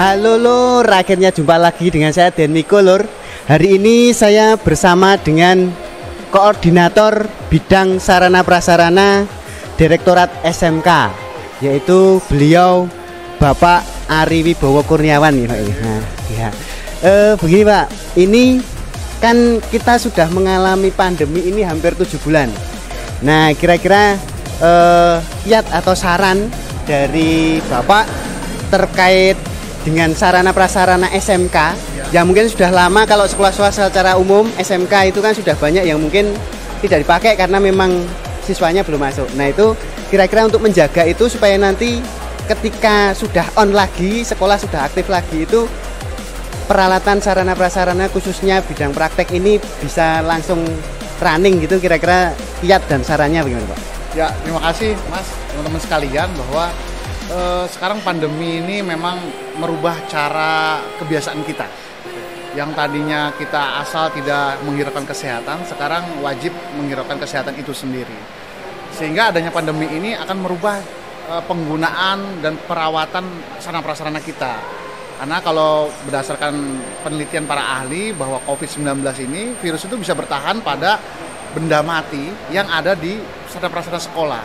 Halo Lur, akhirnya jumpa lagi dengan saya Den Miko Lur. Hari ini saya bersama dengan Koordinator Bidang Sarana Prasarana Direktorat SMK, yaitu beliau Bapak Ari Wibowo Kurniawan ya Pak. Nah, ya. Begini Pak, ini kan kita sudah mengalami pandemi ini hampir 7 bulan. Nah, kira-kira kiat atau saran dari Bapak terkait dengan sarana prasarana SMK yang mungkin sudah lama. Kalau sekolah-sekolah secara umum SMK itu kan sudah banyak yang mungkin tidak dipakai karena memang siswanya belum masuk. Nah, itu kira-kira untuk menjaga itu supaya nanti ketika sudah on lagi, sekolah sudah aktif lagi, itu peralatan sarana prasarana khususnya bidang praktek ini bisa langsung running gitu. Kira-kira kiat dan sarannya bagaimana Pak? Ya, terima kasih Mas, teman-teman sekalian, bahwa sekarang pandemi ini memang merubah cara kebiasaan kita. Yang tadinya kita asal tidak menghiraukan kesehatan, sekarang wajib menghiraukan kesehatan itu sendiri. Sehingga adanya pandemi ini akan merubah penggunaan dan perawatan sarana prasarana kita. Karena kalau berdasarkan penelitian para ahli bahwa COVID-19 ini, virus itu bisa bertahan pada benda mati yang ada di sarana prasarana sekolah.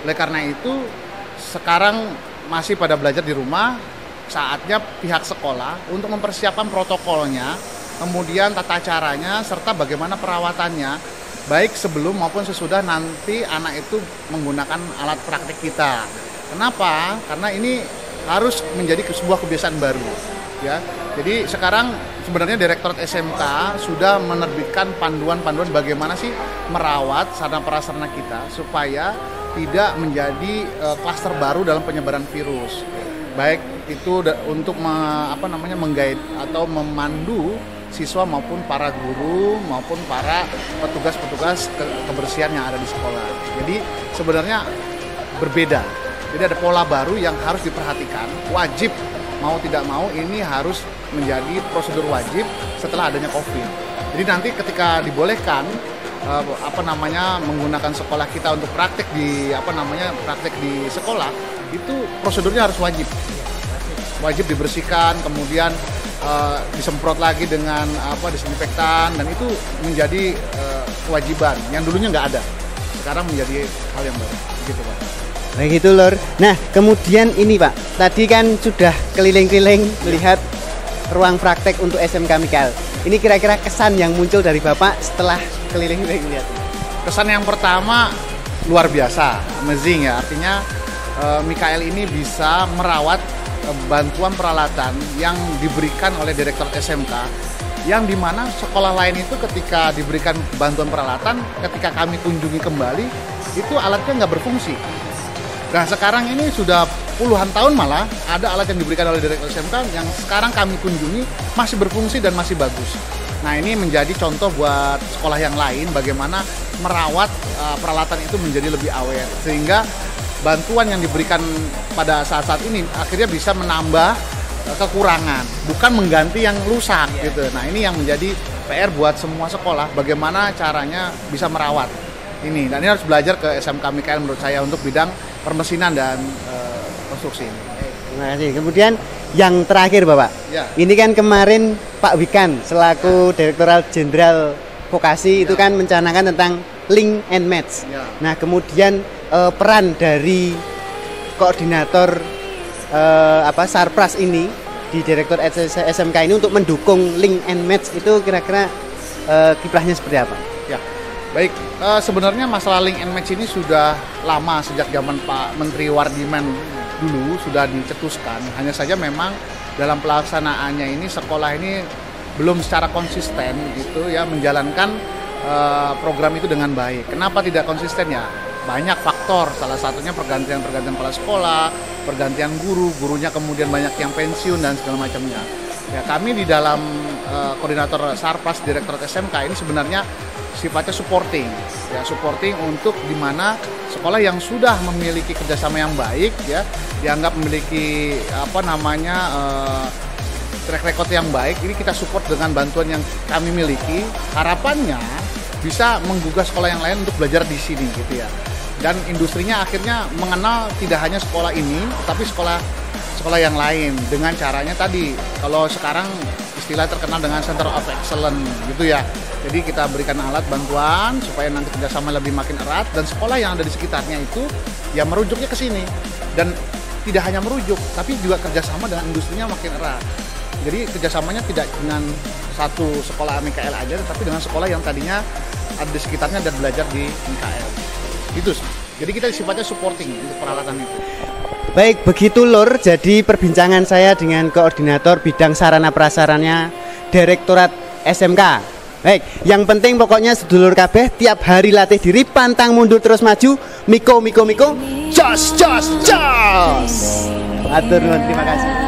Oleh karena itu, sekarang masih pada belajar di rumah, saatnya pihak sekolah untuk mempersiapkan protokolnya, kemudian tata caranya, serta bagaimana perawatannya, baik sebelum maupun sesudah nanti anak itu menggunakan alat praktik kita. Kenapa? Karena ini harus menjadi sebuah kebiasaan baru. Ya, jadi sekarang sebenarnya Direktorat SMK sudah menerbitkan panduan-panduan bagaimana sih merawat sarana prasarana kita supaya tidak menjadi klaster baru dalam penyebaran virus. Baik itu untuk menggait atau memandu siswa maupun para guru maupun para petugas-petugas kebersihan yang ada di sekolah. Jadi sebenarnya berbeda. Jadi ada pola baru yang harus diperhatikan, wajib mau tidak mau ini harus menjadi prosedur wajib setelah adanya COVID. Jadi nanti ketika dibolehkan menggunakan sekolah kita untuk praktek di sekolah, itu prosedurnya harus wajib dibersihkan, kemudian disemprot lagi dengan disinfektan, dan itu menjadi kewajiban yang dulunya nggak ada, sekarang menjadi hal yang baru, gitu Pak. Baik itu Lur. Nah, kemudian ini Pak, tadi kan sudah keliling-keliling melihat ruang praktek untuk SMK Mikael. Ini kira-kira kesan yang muncul dari Bapak setelah keliling-keliling lihat. Kesan yang pertama luar biasa, amazing ya. Artinya Mikael ini bisa merawat bantuan peralatan yang diberikan oleh Direktorat SMK, yang dimana sekolah lain itu ketika diberikan bantuan peralatan, ketika kami kunjungi kembali, itu alatnya nggak berfungsi. Nah, sekarang ini sudah puluhan tahun malah ada alat yang diberikan oleh Direktorat SMK yang sekarang kami kunjungi masih berfungsi dan masih bagus. Nah, ini menjadi contoh buat sekolah yang lain bagaimana merawat peralatan itu menjadi lebih awet, sehingga bantuan yang diberikan pada saat-saat ini akhirnya bisa menambah kekurangan, bukan mengganti yang rusak gitu. Nah, ini yang menjadi PR buat semua sekolah, bagaimana caranya bisa merawat ini. Dan ini harus belajar ke SMK Mikael menurut saya untuk bidang permesinan dan konstruksi ini. Terima kasih. Kemudian yang terakhir Bapak, ya. Ini kan kemarin Pak Wikan selaku Direktoral Jenderal Vokasi itu kan mencanangkan tentang link and match. Ya. Nah, kemudian peran dari koordinator Sarpras ini di Direktur SMK ini untuk mendukung link and match itu kira-kira kiprahnya seperti apa? Ya. Baik, sebenarnya masalah link and match ini sudah lama, sejak zaman Pak Menteri Wardiman dulu sudah dicetuskan. Hanya saja memang dalam pelaksanaannya ini sekolah ini belum secara konsisten gitu ya menjalankan program itu dengan baik. Kenapa tidak konsisten ya? Banyak faktor, salah satunya pergantian kepala sekolah, pergantian gurunya kemudian banyak yang pensiun dan segala macamnya. Ya, kami di dalam koordinator Sarpras Direktorat SMK ini sebenarnya sifatnya supporting untuk dimana sekolah yang sudah memiliki kerjasama yang baik ya, dianggap memiliki track record yang baik, ini kita support dengan bantuan yang kami miliki. Harapannya bisa menggugah sekolah yang lain untuk belajar di sini gitu ya. Dan industrinya akhirnya mengenal tidak hanya sekolah ini, tapi sekolah sekolah yang lain dengan caranya tadi. Kalau sekarang istilah terkenal dengan Center of Excellence gitu ya. Jadi kita berikan alat bantuan supaya nanti kerjasama lebih makin erat, dan sekolah yang ada di sekitarnya itu ya merujuknya ke sini. Dan tidak hanya merujuk, tapi juga kerjasama dengan industrinya makin erat. Jadi kerjasamanya tidak dengan satu sekolah MIKL aja, tapi dengan sekolah yang tadinya ada di sekitarnya dan belajar di MIKL. Itu sih. Jadi kita sifatnya supporting untuk peralatan itu. Baik, begitu Lur. Jadi perbincangan saya dengan koordinator bidang sarana prasarana Direktorat SMK. Baik, yang penting pokoknya sedulur kabeh tiap hari latih diri, pantang mundur terus maju, miko, jos. Atur nuwun, terima kasih.